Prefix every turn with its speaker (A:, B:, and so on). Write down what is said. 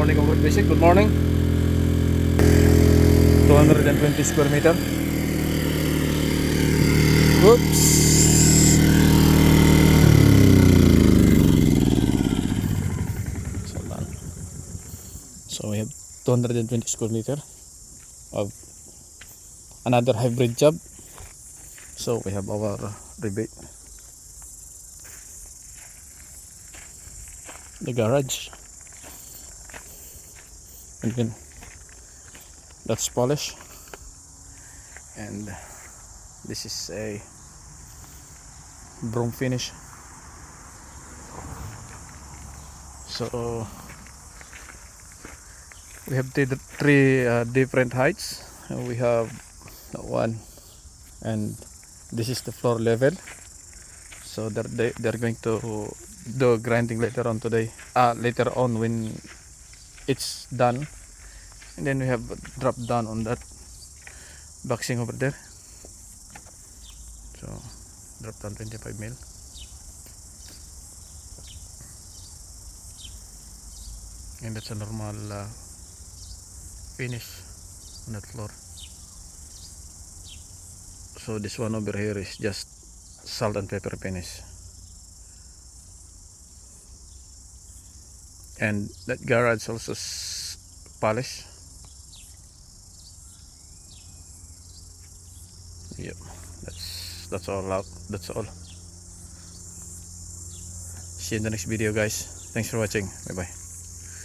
A: morning over basic. Good morning. 220 square meter. Oops. So we have 220 square meter of another hybrid job. So we have our rebate. The garage. And then that's polish. And this is a broom finish. So we have three different heights. We have one, and this is the floor level. So they're going to do grinding later on today. Later on when it's done, and then we have drop down on that boxing over there. So drop down 25 mil. And that's a normal finish on that floor. So this one over here is just salt and pepper finish. And that garage also polish. Yep, that's all out. That's all. See you in the next video, guys. Thanks for watching. Bye bye.